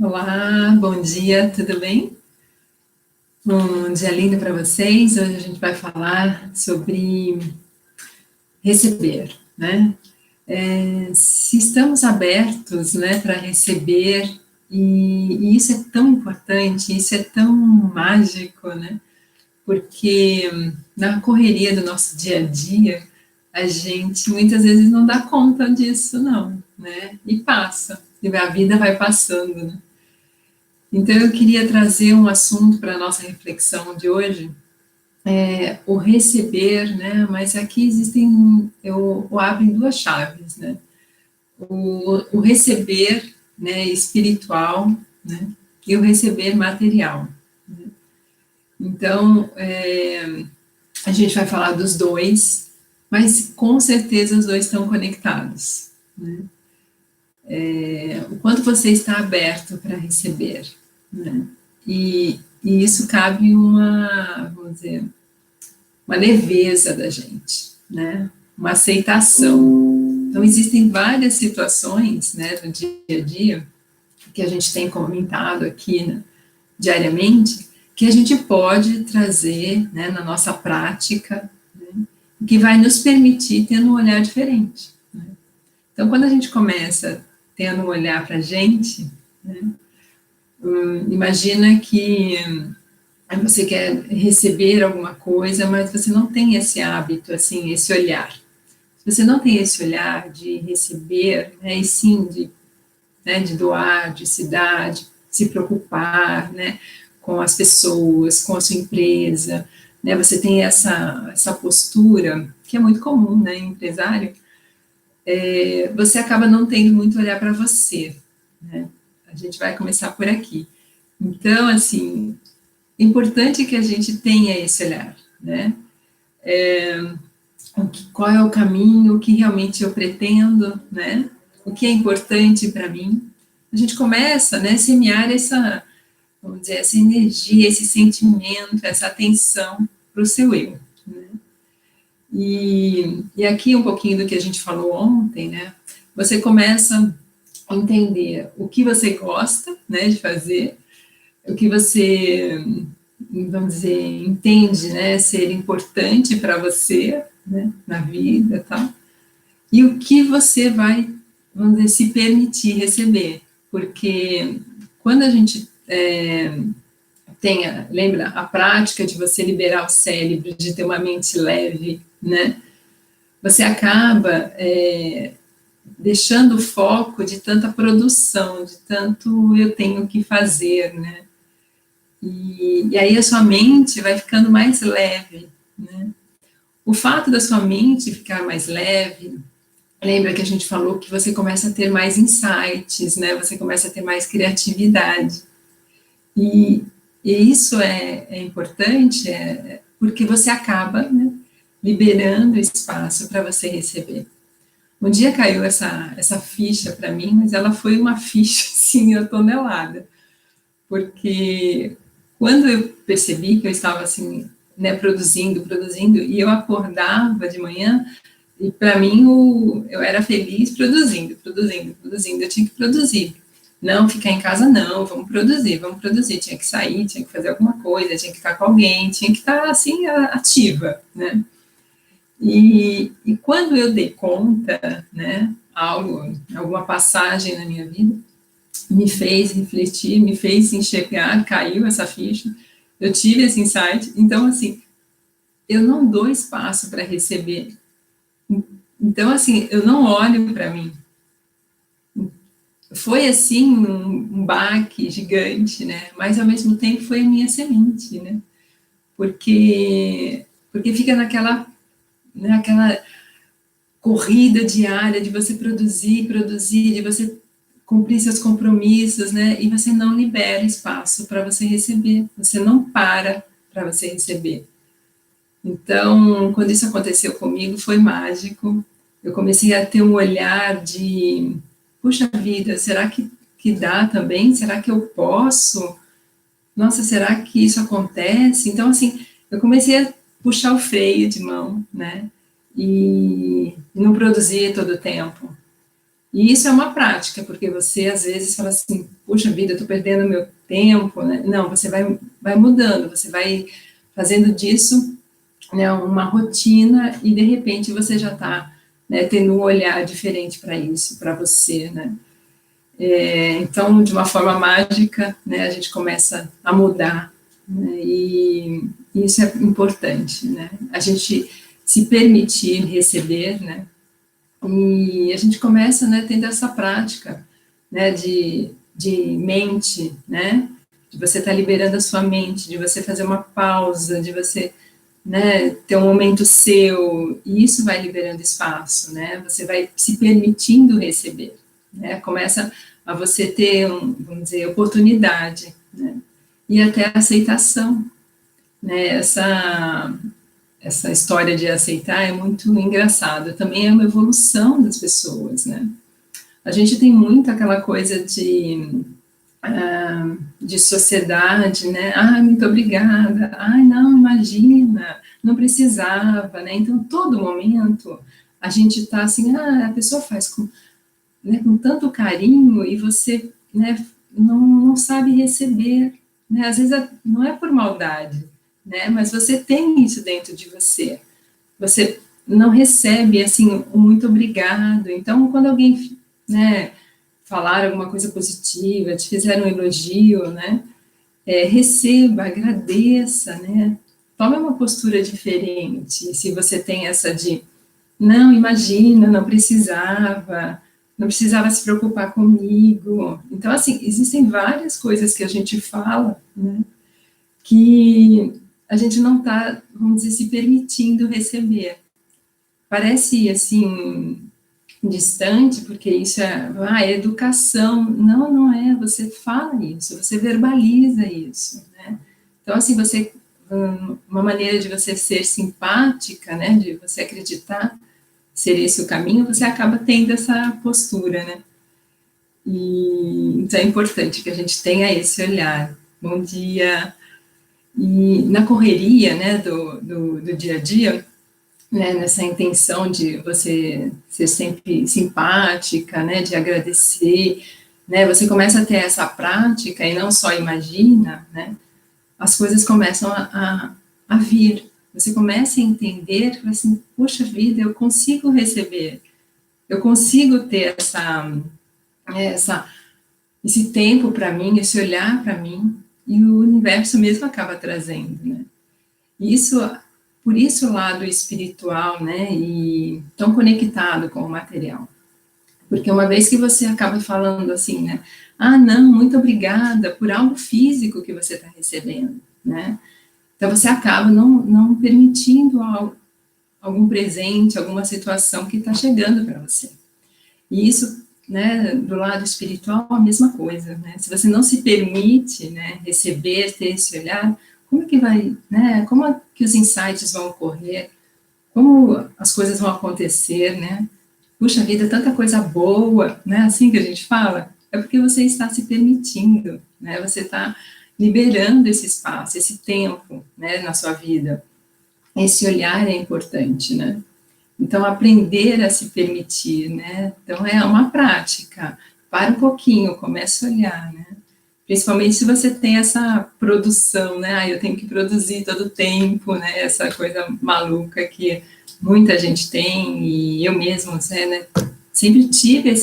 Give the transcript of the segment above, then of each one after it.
Olá, bom dia, tudo bem? Um dia lindo para vocês. Hoje a gente vai falar sobre receber, né? Se estamos abertos, né, para receber, e isso é tão importante, isso é tão mágico, né? Porque na correria do nosso dia a dia, a gente muitas vezes não dá conta disso, não, né? E passa, e a vida vai passando, né? Então, eu queria trazer um assunto para a nossa reflexão de hoje, o receber, né? Mas aqui existem, eu abro em duas chaves, né? O receber, né, espiritual, né? E o receber material. Né? Então, a gente vai falar dos dois, mas com certeza os dois estão conectados. Né? O quanto você está aberto para receber, né? E isso cabe uma, vamos dizer, uma leveza da gente, né? Uma aceitação. Então, existem várias situações, né, do dia a dia, que a gente tem comentado aqui, né, diariamente, que a gente pode trazer, né, na nossa prática, né, que vai nos permitir ter um olhar diferente. Né? Então, quando a gente começa tendo um olhar para a gente, né, imagina que você quer receber alguma coisa, mas você não tem esse hábito, assim, esse olhar. Se você não tem esse olhar de receber, né, e sim de doar, de se dar, de se preocupar, né, com as pessoas, com a sua empresa, né, você tem essa postura, que é muito comum, né, em empresário, você acaba não tendo muito olhar para você, né, a gente vai começar por aqui. Então, assim, é importante que a gente tenha esse olhar, né, qual é o caminho, o que realmente eu pretendo, né? O que é importante para mim. A gente começa, né, a semear essa, vamos dizer, essa energia, esse sentimento, essa atenção para o seu eu. Né? E aqui um pouquinho do que a gente falou ontem, né? Você começa a entender o que você gosta, né, de fazer, o que você, vamos dizer, entende, né, ser importante para você, né, na vida, tá? E o que você vai, vamos dizer, se permitir receber, porque quando a gente tenha, lembra, a prática de você liberar o cérebro, de ter uma mente leve, né, você acaba deixando o foco de tanta produção, de tanto eu tenho que fazer, né, e aí a sua mente vai ficando mais leve, né. O fato da sua mente ficar mais leve, lembra que a gente falou que você começa a ter mais insights, né? Você começa a ter mais criatividade. E, e isso é importante, porque você acaba, né, liberando espaço para você receber. Um dia caiu essa ficha para mim, mas ela foi uma ficha, assim, a tonelada. Porque quando eu percebi que eu estava, assim, né, produzindo, e eu acordava de manhã, e para mim eu era feliz produzindo, eu tinha que produzir. Não ficar em casa, não, vamos produzir. Tinha que sair, tinha que fazer alguma coisa, tinha que estar com alguém, tinha que estar, assim, ativa, né? E quando eu dei conta, né, alguma passagem na minha vida, me fez refletir, me fez enxergar, caiu essa ficha, eu tive esse insight, então, assim, eu não dou espaço para receber. Então, assim, eu não olho para mim. Foi, assim, um baque gigante, né? Mas, ao mesmo tempo, foi a minha semente, né? Porque fica naquela corrida diária de você produzir, de você cumprir seus compromissos, né? E você não libera espaço para você receber, você não para você receber. Então, quando isso aconteceu comigo, foi mágico. Eu comecei a ter um olhar de, puxa vida, será que dá também? Será que eu posso? Nossa, será que isso acontece? Então, assim, eu comecei a puxar o freio de mão, né? E não produzir todo o tempo. E isso é uma prática, porque você, às vezes, fala assim, puxa vida, eu estou perdendo meu tempo, né? Não, você vai mudando, você vai fazendo disso, né, uma rotina, e, de repente, você já está, né, tendo um olhar diferente para isso, para você, né? Então, de uma forma mágica, né, a gente começa a mudar, né, e isso é importante, né? A gente se permitir receber, né? E a gente começa, né, tendo essa prática, né, de mente, né, de você estar liberando a sua mente, de você fazer uma pausa, de você, né, ter um momento seu, e isso vai liberando espaço, né, você vai se permitindo receber, né, começa a você ter, vamos dizer, oportunidade, né, e até aceitação, né, essa história de aceitar é muito engraçada, também é uma evolução das pessoas, né? A gente tem muito aquela coisa de sociedade, né? Ai, muito obrigada. Ai, não, imagina, não precisava, né? Então, todo momento, a gente tá assim, a pessoa faz com, né, com tanto carinho e você, né, não sabe receber, né? Às vezes não é por maldade, né? Mas você tem isso dentro de você. Você não recebe, assim, um muito obrigado. Então, quando alguém, né, falar alguma coisa positiva, te fizer um elogio, né, receba, agradeça, né, tome uma postura diferente. Se você tem essa de, não, imagina, não precisava se preocupar comigo. Então, assim, existem várias coisas que a gente fala, né, que a gente não está, vamos dizer, se permitindo receber. Parece, assim, distante, porque isso é educação. Não, não é, você fala isso, você verbaliza isso, né? Então, assim, você, uma maneira de você ser simpática, né, de você acreditar ser esse o caminho, você acaba tendo essa postura, né? E então é importante que a gente tenha esse olhar. Bom dia. E na correria, né, do dia a dia, né, nessa intenção de você ser sempre simpática, né, de agradecer, né, você começa a ter essa prática e não só imagina, né, as coisas começam a vir. Você começa a entender, assim, puxa vida, eu consigo receber, eu consigo ter essa esse tempo para mim, esse olhar para mim, e o universo mesmo acaba trazendo, né. Isso, por isso o lado espiritual, né, e tão conectado com o material. Porque uma vez que você acaba falando assim, né, não, muito obrigada por algo físico que você está recebendo, né, então você acaba não permitindo algum presente, alguma situação que está chegando para você. E isso, né, do lado espiritual, a mesma coisa, né, se você não se permite, né, receber, ter esse olhar, como que vai, né, como é que os insights vão ocorrer, como as coisas vão acontecer, né, puxa vida, tanta coisa boa, né, assim que a gente fala, é porque você está se permitindo, né, você está liberando esse espaço, esse tempo, né, na sua vida, esse olhar é importante, né, então aprender a se permitir, né, então é uma prática, para um pouquinho, comece a olhar, né, principalmente se você tem essa produção, né, eu tenho que produzir todo o tempo, né, essa coisa maluca que muita gente tem, e eu mesma, né, sempre tive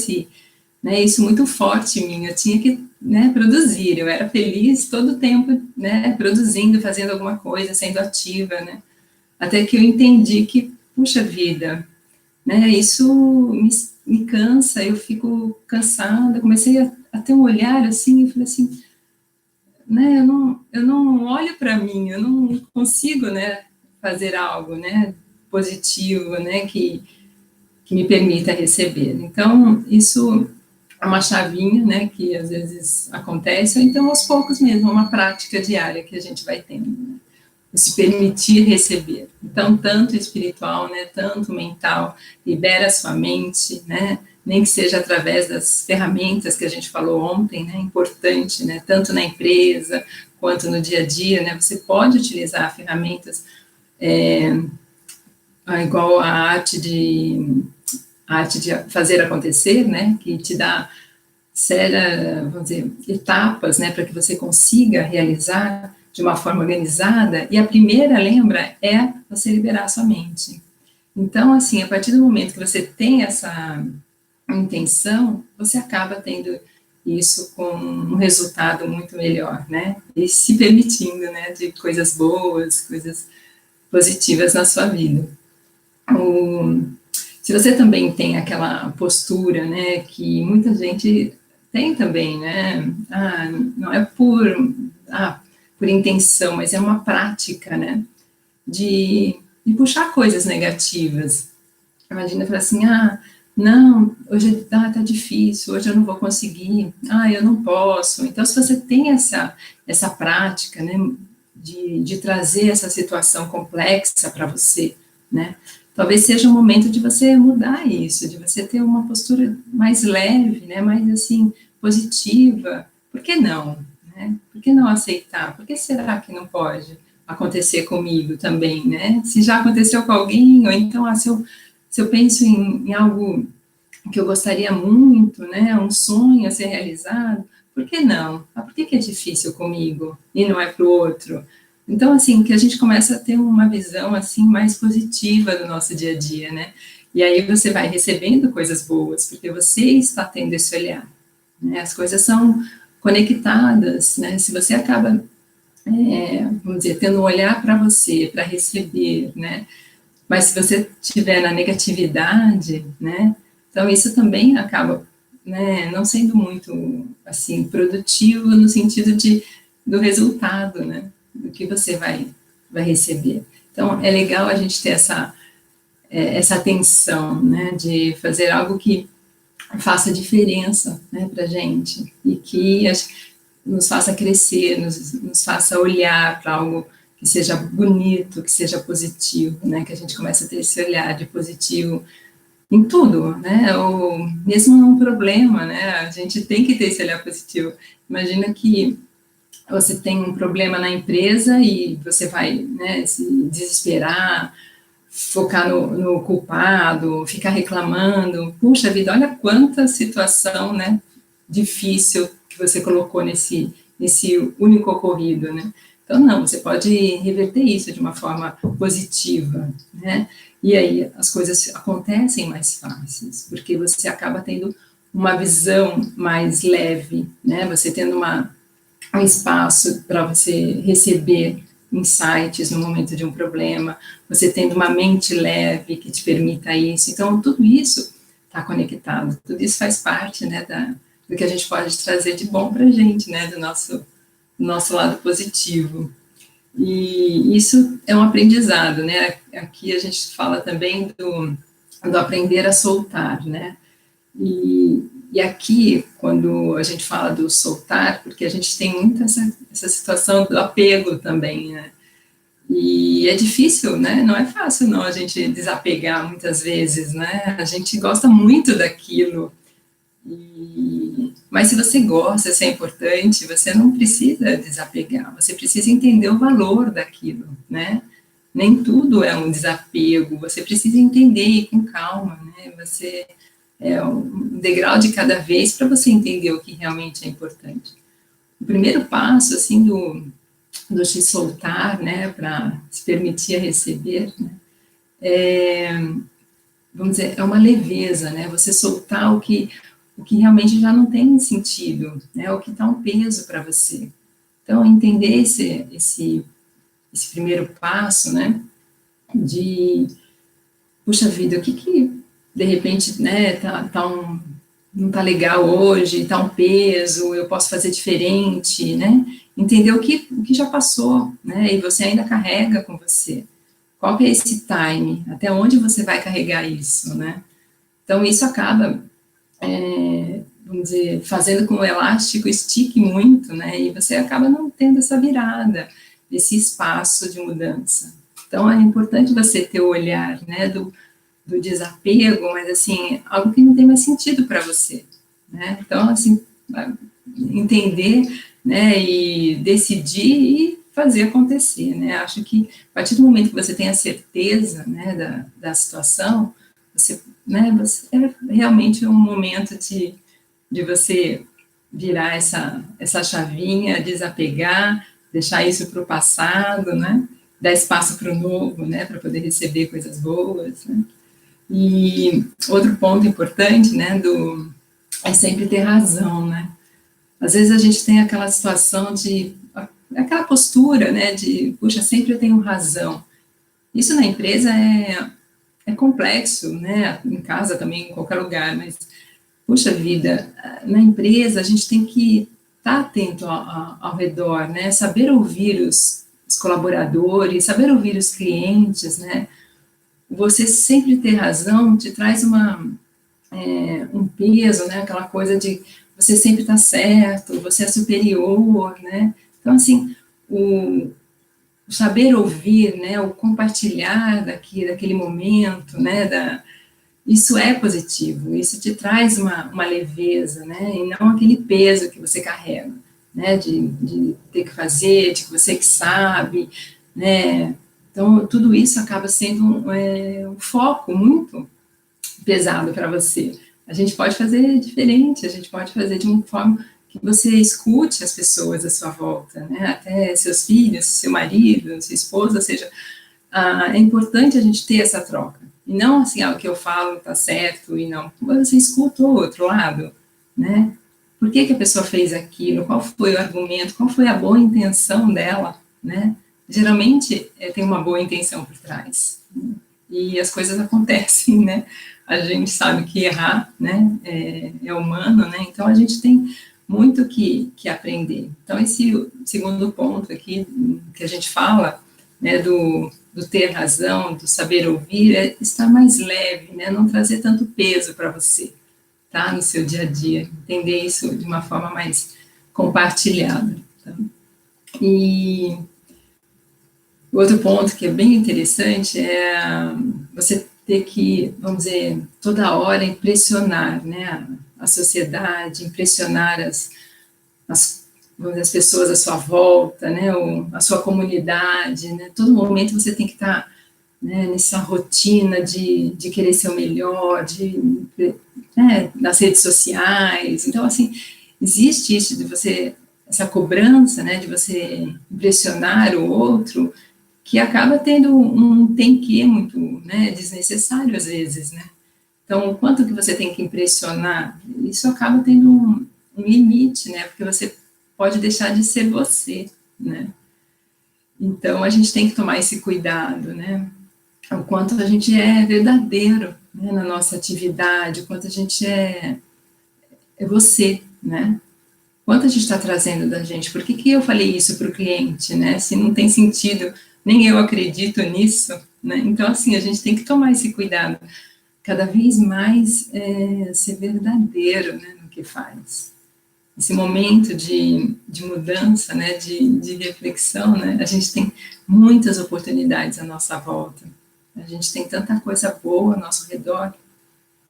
né, isso muito forte em mim, eu tinha que, né, produzir, eu era feliz todo o tempo, né, produzindo, fazendo alguma coisa, sendo ativa, né, até que eu entendi que, puxa vida, né, isso me cansa, eu fico cansada, comecei a ter um olhar assim, e falei assim, né, eu não olho para mim, eu não consigo, né, fazer algo, né, positivo, né, que me permita receber. Então, isso é uma chavinha, né, que às vezes acontece, ou então aos poucos mesmo, uma prática diária que a gente vai tendo, né, se permitir receber. Então, tanto espiritual, né, tanto mental, libera a sua mente, né, nem que seja através das ferramentas que a gente falou ontem, né, importante, né, tanto na empresa quanto no dia a dia, né, você pode utilizar ferramentas igual a arte a arte de fazer acontecer, né, que te dá sérias, vamos dizer, etapas, né, para que você consiga realizar de uma forma organizada, e a primeira, lembra, é você liberar a sua mente. Então, assim, a partir do momento que você tem essa intenção, você acaba tendo isso com um resultado muito melhor, né, e se permitindo, né, de coisas boas, coisas positivas na sua vida. Se você também tem aquela postura, né, que muita gente tem também, né, não é por intenção, mas é uma prática, né, de puxar coisas negativas. Imagina, falar assim, não, hoje tá difícil, hoje eu não vou conseguir, eu não posso. Então, se você tem essa prática, né, de trazer essa situação complexa para você, né, talvez seja o momento de você mudar isso, de você ter uma postura mais leve, né, mais, assim, positiva. Por que não? Né? Por que não aceitar? Por que será que não pode acontecer comigo também, né? Se já aconteceu com alguém, ou então, se eu penso em algo que eu gostaria muito, né, um sonho a ser realizado, por que não? Por que é difícil comigo e não é para o outro? Então, assim, que a gente começa a ter uma visão, assim, mais positiva do nosso dia a dia, né? E aí você vai recebendo coisas boas, porque você está tendo esse olhar, né? As coisas são conectadas, né? Se você acaba, vamos dizer, tendo um olhar para você, para receber, né? Mas se você estiver na negatividade, né, então isso também acaba, né, não sendo muito, assim, produtivo no sentido do resultado, né, do que você vai receber. Então, é legal a gente ter essa atenção, né, de fazer algo que faça diferença, né, para a gente, e que nos faça crescer, nos faça olhar para algo que seja bonito, que seja positivo, né, que a gente comece a ter esse olhar de positivo em tudo, né, ou mesmo num problema, né, a gente tem que ter esse olhar positivo. Imagina que você tem um problema na empresa e você vai, né, se desesperar, focar no culpado, ficar reclamando. Puxa vida, olha quanta situação, né, difícil que você colocou nesse único ocorrido, né? Então, não, você pode reverter isso de uma forma positiva, né? E aí as coisas acontecem mais fáceis, porque você acaba tendo uma visão mais leve, né? Você tendo um espaço para você receber insights no momento de um problema, você tendo uma mente leve que te permita isso. Então, tudo isso está conectado, tudo isso faz parte, né, do que a gente pode trazer de bom para a gente, né, do nosso lado positivo. E isso é um aprendizado, né? Aqui a gente fala também do aprender a soltar, né? E aqui, quando a gente fala do soltar, porque a gente tem muito essa situação do apego também, né? E é difícil, né? Não é fácil, não, a gente desapegar muitas vezes, né? A gente gosta muito daquilo. Mas se você gosta, se é importante, você não precisa desapegar, você precisa entender o valor daquilo, né? Nem tudo é um desapego, você precisa entender e ir com calma, né? Você um degrau de cada vez para você entender o que realmente é importante. O primeiro passo, assim, do se soltar, né, para se permitir a receber, né, vamos dizer, é uma leveza, né, você soltar o que realmente já não tem sentido, né, o que está um peso para você. Então, entender esse primeiro passo, né, puxa vida, o que de repente, né, não tá legal hoje, tá um peso, eu posso fazer diferente, né, entender o que já passou, né, e você ainda carrega com você. Qual que é esse time? Até onde você vai carregar isso, né? Então, isso acaba, vamos dizer, fazendo com que o elástico estique muito, né, e você acaba não tendo essa virada, esse espaço de mudança. Então, é importante você ter o olhar, né, do desapego, mas, assim, algo que não tem mais sentido para você, né? Então, assim, entender, né, e decidir e fazer acontecer, né? Acho que a partir do momento que você tem a certeza, né, da situação, é realmente um momento de você virar essa chavinha, desapegar, deixar isso para o passado, né? Dar espaço para o novo, né? Para poder receber coisas boas, né? E outro ponto importante, né? É sempre ter razão, né? Às vezes a gente tem aquela situação aquela postura, né? De, puxa, sempre eu tenho razão. Isso na empresa é complexo, né? Em casa também, em qualquer lugar, mas puxa vida, na empresa a gente tem que estar atento ao redor, né? Saber ouvir os colaboradores, saber ouvir os clientes, né? Você sempre ter razão te traz um peso, né? Aquela coisa de você sempre está certo, você é superior, né? Então, assim, o saber ouvir, né? O compartilhar daquele momento, né? Isso é positivo, isso te traz uma leveza, né, e não aquele peso que você carrega, né, de ter que fazer, de que você que sabe, né, então tudo isso acaba sendo um foco muito pesado para você. A gente pode fazer diferente, a gente pode fazer de uma forma que você escute as pessoas à sua volta, né, até seus filhos, seu marido, sua esposa, ou seja, é importante a gente ter essa troca. E não assim, o que eu falo está certo e não. Você escuta o outro lado, né? Por que a pessoa fez aquilo? Qual foi o argumento? Qual foi a boa intenção dela, né? Geralmente tem uma boa intenção por trás. Né? E as coisas acontecem, né? A gente sabe que errar, né? É humano, né? Então a gente tem muito que aprender. Então esse segundo ponto aqui que a gente fala, né? Do ter razão, do saber ouvir, é estar mais leve, né? Não trazer tanto peso para você, tá? No seu dia a dia, entender isso de uma forma mais compartilhada. Tá? E o outro ponto que é bem interessante é você ter que, vamos dizer, toda hora impressionar, né? A sociedade, impressionar as pessoas à sua volta, né, a sua comunidade, né, todo momento você tem que estar, né, nessa rotina de querer ser o melhor, né, nas redes sociais, então, assim, existe isso de você, essa cobrança, né, de você impressionar o outro, que acaba tendo um tem que muito, né, desnecessário às vezes, né, então, o quanto que você tem que impressionar, isso acaba tendo um limite, né, porque você pode deixar de ser você, né? Então, a gente tem que tomar esse cuidado, né? O quanto a gente é verdadeiro, né, na nossa atividade, o quanto a gente é você, né? Quanto a gente está trazendo da gente? Por que eu falei isso para o cliente, né? Se não tem sentido, nem eu acredito nisso, né? Então, assim, a gente tem que tomar esse cuidado. Cada vez mais ser verdadeiro, né, no que faz. Esse momento de mudança, né, de reflexão, né, a gente tem muitas oportunidades à nossa volta, a gente tem tanta coisa boa ao nosso redor,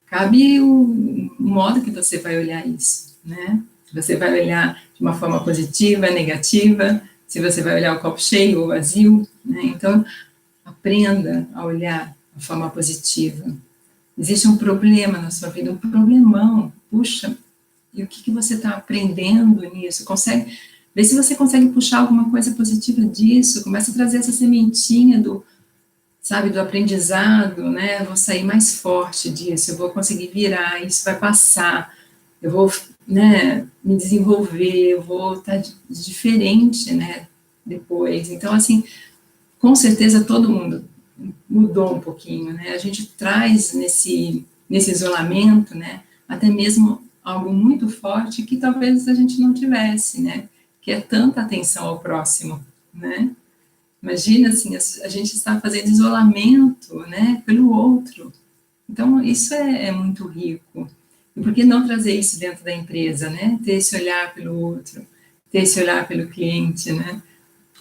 cabe o modo que você vai olhar isso, né, se você vai olhar de uma forma positiva, negativa, se você vai olhar o copo cheio ou vazio, né, então aprenda a olhar de forma positiva. Existe um problema na sua vida, um problemão, puxa, e o que você está aprendendo nisso? Vê se você consegue puxar alguma coisa positiva disso, começa a trazer essa sementinha do aprendizado, né? Eu vou sair mais forte disso, eu vou conseguir virar, isso vai passar, eu vou, né, me desenvolver, eu vou estar diferente, né, depois. Então, assim, com certeza todo mundo mudou um pouquinho, né? A gente traz nesse isolamento, né, até mesmo algo muito forte que talvez a gente não tivesse, né? Que é tanta atenção ao próximo, né? Imagina, assim, a gente está fazendo isolamento, né, pelo outro. Então, isso é muito rico. E por que não trazer isso dentro da empresa, né? Ter esse olhar pelo outro, ter esse olhar pelo cliente, né?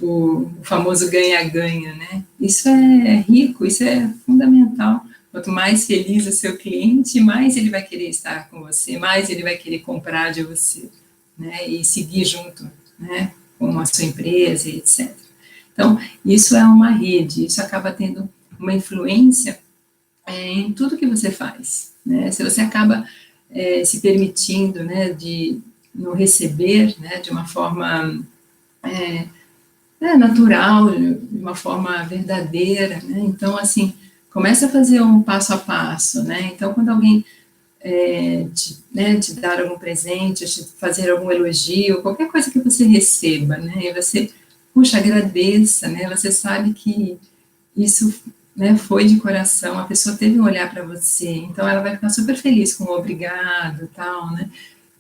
O famoso ganha-ganha, né? Isso é rico, isso é fundamental. Quanto mais feliz o seu cliente, mais ele vai querer estar com você, mais ele vai querer comprar de você, né? E seguir junto, né? Com a sua empresa, etc. Então, isso é uma rede, isso acaba tendo uma influência em tudo que você faz, né? Se você acaba se permitindo, né, de no receber, né, de uma forma natural, de uma forma verdadeira, né? Então, assim, começa a fazer um passo a passo, né? Então, quando alguém te dar algum presente, te fazer algum elogio, qualquer coisa que você receba, né? E você, puxa, agradeça, né? Você sabe que isso, né, foi de coração, a pessoa teve um olhar para você, então ela vai ficar super feliz com o obrigado, tal, né?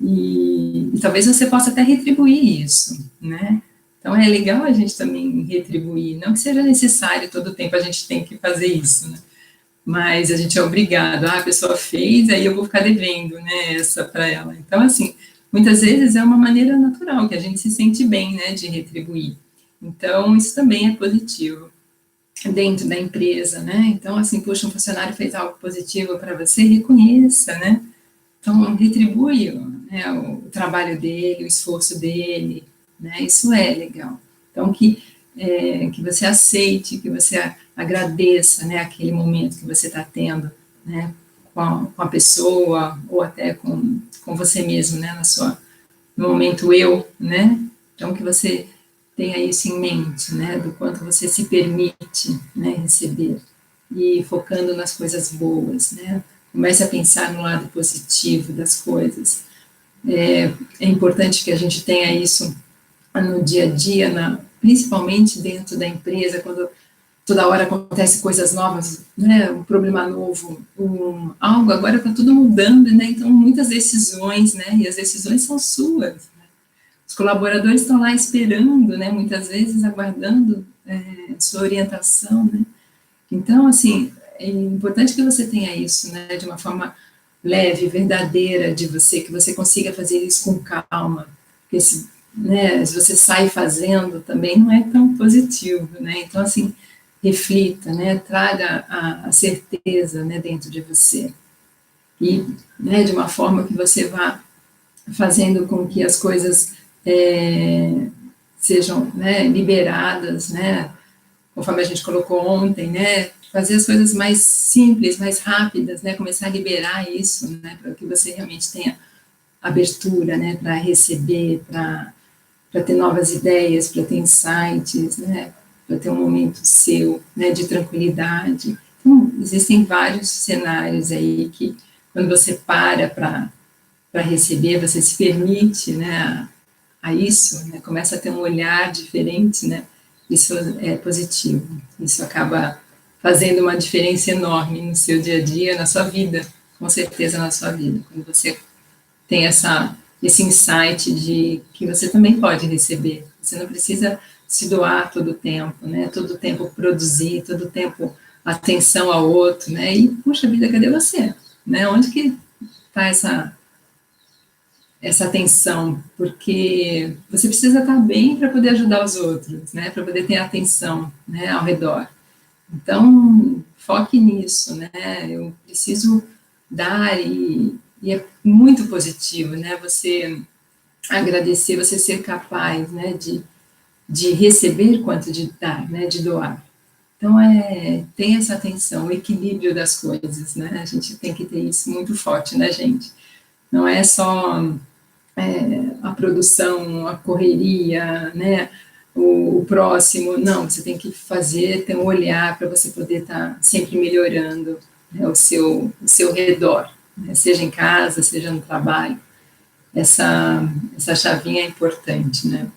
E talvez você possa até retribuir isso, né? Então é legal a gente também retribuir, não que seja necessário todo tempo a gente tem que fazer isso, né? Mas a gente é obrigado, a pessoa fez, aí eu vou ficar devendo, né, essa para ela. Então, assim, muitas vezes é uma maneira natural que a gente se sente bem, né, de retribuir. Então, isso também é positivo dentro da empresa, né? Então, assim, puxa, um funcionário fez algo positivo para você, reconheça, né? Então, retribui, né, o trabalho dele, o esforço dele, né? Isso é legal. Então, que você aceite, que você agradeça, né, aquele momento que você está tendo, né, com a pessoa, ou até com você mesmo, né, no momento eu, né? Então, que você tenha isso em mente, né, do quanto você se permite, né, receber, e focando nas coisas boas, né? Comece a pensar no lado positivo das coisas. É importante que a gente tenha isso no dia a dia, principalmente dentro da empresa, quando toda hora acontece coisas novas, né, um problema novo, algo, agora está tudo mudando, né, então muitas decisões, né, e as decisões são suas, né? Os colaboradores estão lá esperando, né, muitas vezes aguardando sua orientação, né, então, assim, é importante que você tenha isso, né, de uma forma leve, verdadeira de você, que você consiga fazer isso com calma, porque se você sai fazendo também não é tão positivo, né, então, assim, reflita, né, traga a certeza, né, dentro de você, e, né, de uma forma que você vá fazendo com que as coisas sejam, né, liberadas, né, conforme a gente colocou ontem, né, fazer as coisas mais simples, mais rápidas, né, começar a liberar isso, né, para que você realmente tenha abertura, né, para receber, para ter novas ideias, para ter insights, né, para ter um momento seu, né, de tranquilidade. Então, existem vários cenários aí que, quando você para receber, você se permite, né, a isso, né, começa a ter um olhar diferente, né, isso é positivo, isso acaba fazendo uma diferença enorme no seu dia a dia, na sua vida, com certeza na sua vida, quando você tem esse insight de que você também pode receber, você não precisa se doar todo o tempo, né, todo o tempo produzir, todo o tempo atenção ao outro, né, e, puxa vida, cadê você? Né, onde que está essa atenção, porque você precisa estar bem para poder ajudar os outros, né, para poder ter atenção, né, ao redor. Então, foque nisso, né, eu preciso dar, e é muito positivo, né, você agradecer, você ser capaz, né, de receber quanto de dar, né, de doar. Então, tem essa atenção, o equilíbrio das coisas, né, a gente tem que ter isso muito forte na gente. Não é só a produção, a correria, né, o próximo, não, você tem que fazer, ter um olhar para você poder estar sempre melhorando, né, o seu redor, né, seja em casa, seja no trabalho, essa chavinha é importante, né,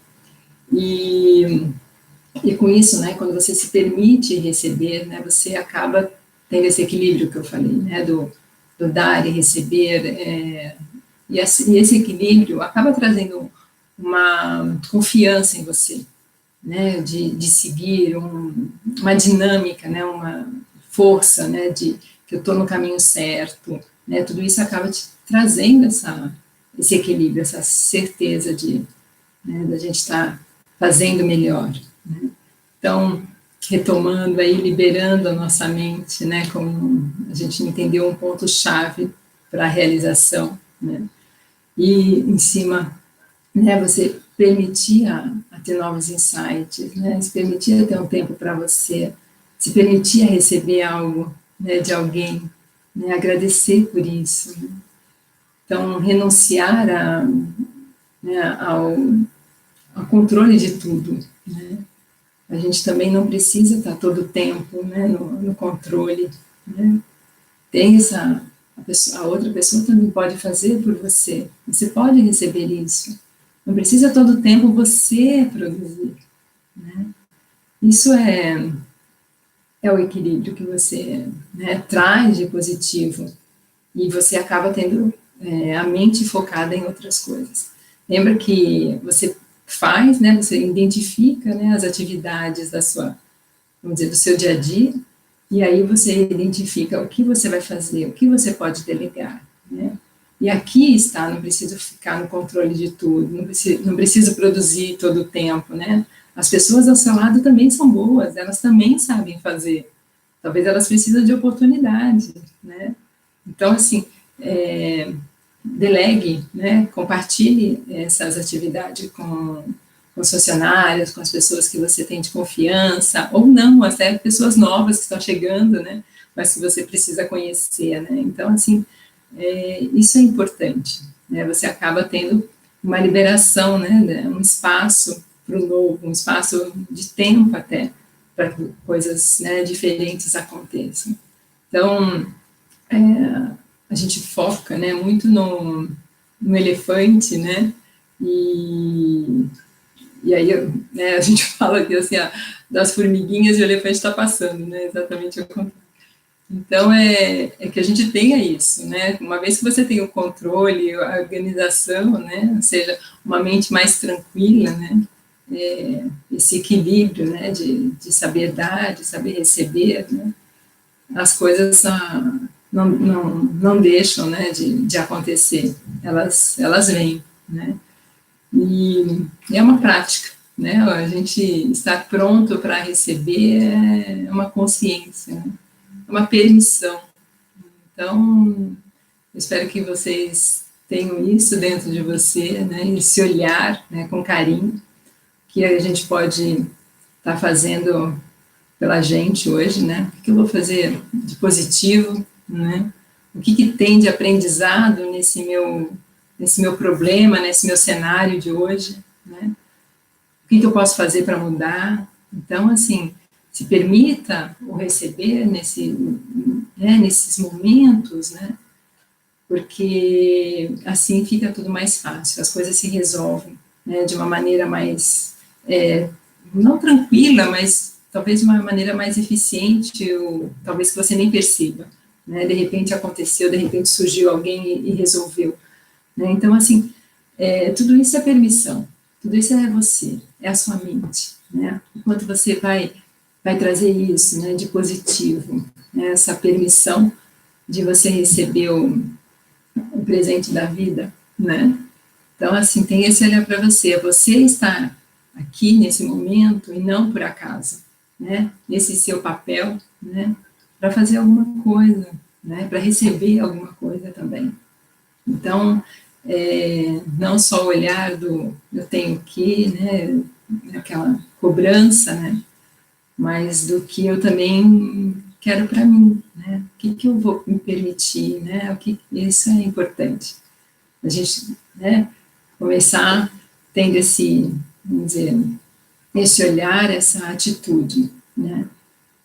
e, e com isso, né, quando você se permite receber, né, você acaba tendo esse equilíbrio que eu falei, né, do dar e receber, e esse equilíbrio acaba trazendo uma confiança em você, né, de seguir uma dinâmica, né, uma força, né, de que eu estou no caminho certo, né, tudo isso acaba te trazendo esse equilíbrio, essa certeza né, da gente estar fazendo melhor, né. Então, retomando aí, liberando a nossa mente, né, como a gente entendeu um ponto-chave para a realização, né, e em cima, né, você permitir a ter novos insights, né, se permitir ter um tempo para você, se permitir receber algo, né, de alguém, né, agradecer por isso, né? Então, renunciar né, ao controle de tudo, né? A gente também não precisa estar todo o tempo, né, no controle, né? Tem a outra pessoa também pode fazer por você, você pode receber isso, não precisa todo o tempo você produzir, né? Isso é o equilíbrio que você, né, traz de positivo, e você acaba tendo a mente focada em outras coisas. Lembra que você faz, né, você identifica, né, as atividades da sua, vamos dizer, do seu dia a dia, e aí você identifica o que você vai fazer, o que você pode delegar, né? E aqui está, não preciso ficar no controle de tudo, não preciso produzir todo o tempo, né? As pessoas ao seu lado também são boas, elas também sabem fazer. Talvez elas precisam de oportunidade, né? Então, assim, delegue, né? Compartilhe essas atividades com os funcionários, com as pessoas que você tem de confiança, ou não, até pessoas novas que estão chegando, né? Mas que você precisa conhecer, né? Então, assim, isso é importante, né? Você acaba tendo uma liberação, né? Um espaço para o novo, um espaço de tempo até, para que coisas, né, diferentes aconteçam. Então, a gente foca, né, muito no elefante, né, e aí, né, a gente fala aqui, assim, das formiguinhas e o elefante está passando, né, exatamente o contrário. Então, que a gente tenha isso, né, uma vez que você tem o controle, a organização, né, ou seja, uma mente mais tranquila, né, esse equilíbrio, né, de saber dar, de saber receber, né, as coisas não deixam, né, de acontecer, elas vêm, né, e é uma prática, né, a gente estar pronto para receber é uma consciência, né, é uma permissão. Então, eu espero que vocês tenham isso dentro de você, né, esse olhar, né, com carinho, que a gente pode estar fazendo pela gente hoje, né? O que eu vou fazer de positivo, né? O que tem de aprendizado nesse meu problema, nesse meu cenário de hoje, né? O que eu posso fazer para mudar? Então, assim, se permita o receber nesses momentos, né? Porque assim fica tudo mais fácil, as coisas se resolvem, né? De uma maneira mais, não tranquila, mas talvez de uma maneira mais eficiente, ou talvez que você nem perceba, né? De repente aconteceu, de repente surgiu alguém e resolveu, né? Então, assim, tudo isso é permissão, tudo isso é você, é a sua mente, né? Enquanto você vai trazer isso, né, de positivo, né, essa permissão de você receber o presente da vida, né? Então, assim, tem esse olhar para você está aqui nesse momento e não por acaso, né? Nesse seu papel, né? Para fazer alguma coisa, né? Para receber alguma coisa também. Então, não só o olhar do eu tenho que, né? Aquela cobrança, né? Mas do que eu também quero para mim, né? O que eu vou me permitir, né? Isso é importante. A gente, né? Começar tendo vamos dizer, esse olhar, essa atitude, né?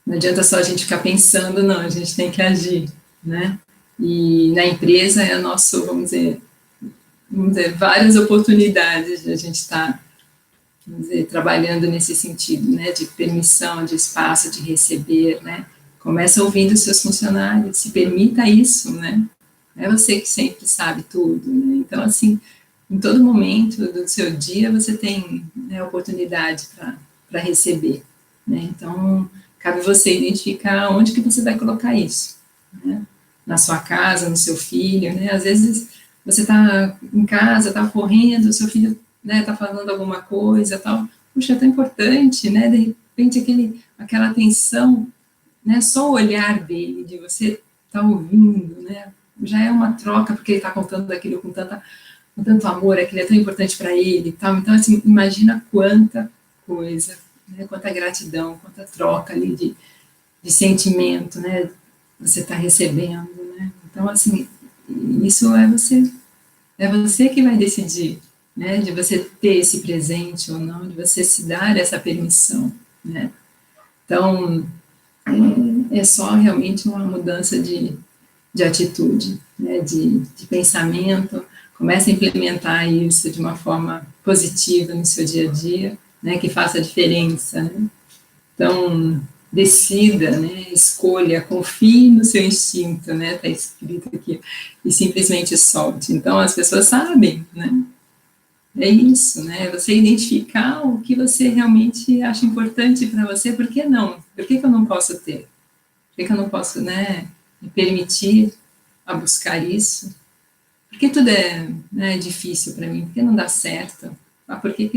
Não adianta só a gente ficar pensando, não, a gente tem que agir, né? E na empresa é nosso, vamos dizer, várias oportunidades de a gente estar, vamos dizer, trabalhando nesse sentido, né? De permissão, de espaço, de receber, né? Começa ouvindo os seus funcionários, se permita isso, né? Não é você que sempre sabe tudo, né? Então, assim, em todo momento do seu dia você tem, né, oportunidade para receber, né? Então, cabe você identificar onde que você vai colocar isso, né? Na sua casa, no seu filho, né? Às vezes você está em casa, está correndo, o seu filho, né, está falando alguma coisa, tal, puxa, é tão importante, né? De repente aquela atenção, né? Só o olhar dele, de você estar ouvindo, né? Já é uma troca, porque ele está contando daquilo com tanto amor, aquilo é tão importante para ele e tal. Então, assim, imagina quanta coisa, né, quanta gratidão, quanta troca ali de sentimento, né, você está recebendo, né? Então, assim, isso é você que vai decidir, né? De você ter esse presente ou não, de você se dar essa permissão, né? Então, é só realmente uma mudança de atitude, né? De pensamento. Comece a implementar isso de uma forma positiva no seu dia a dia, né? Que faça a diferença, né? Então, decida, né, escolha, confie no seu instinto, né, está escrito aqui, e simplesmente solte. Então, as pessoas sabem, né, é isso, né, você identificar o que você realmente acha importante para você, por que não? Por que eu não posso ter? Por que eu não posso, né, me permitir a buscar isso? Por que tudo é, né, difícil para mim? Por que não dá certo? Ah, por que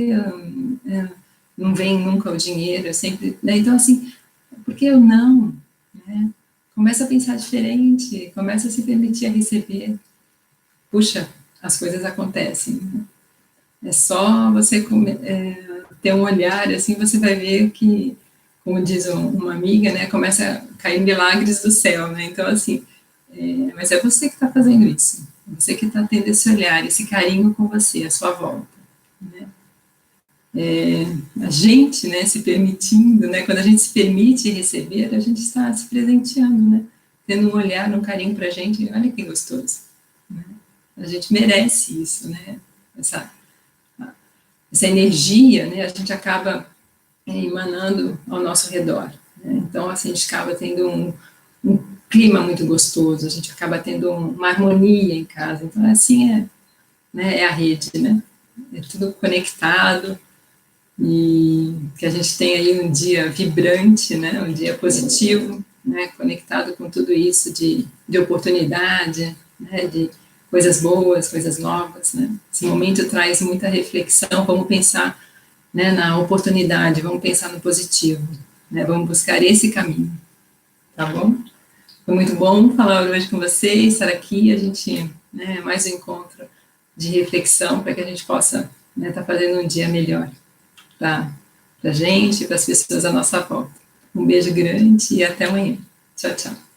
não vem nunca o dinheiro? Eu sempre, né? Então, assim, por que eu não? Né? Começa a pensar diferente, começa a se permitir a receber. Puxa, as coisas acontecem. Né? É só você ter um olhar, assim, você vai ver que, como diz uma amiga, né, começa a cair milagres do céu, né? Então, assim, mas é você que está fazendo isso. É você que está tendo esse olhar, esse carinho com você, à sua volta. Né? A gente, né, se permitindo, né, quando a gente se permite receber, a gente está se presenteando, né, tendo um olhar, um carinho para a gente, olha que gostoso, né? A gente merece isso, né, essa, essa energia, né, a gente acaba emanando ao nosso redor, né? Então, assim, a gente acaba tendo um clima muito gostoso, a gente acaba tendo uma harmonia em casa, então, assim, né, é a rede, né, é tudo conectado, e que a gente tenha aí um dia vibrante, né, um dia positivo, né, conectado com tudo isso de oportunidade, né, de coisas boas, coisas novas, né. Esse momento traz muita reflexão, vamos pensar, né, na oportunidade, vamos pensar no positivo, né, vamos buscar esse caminho, tá bom? Foi muito bom falar hoje com vocês, estar aqui, a gente, né, mais um encontro de reflexão para que a gente possa, né, estar fazendo um dia melhor para a gente e para as pessoas à nossa volta. Um beijo grande e até amanhã. Tchau, tchau.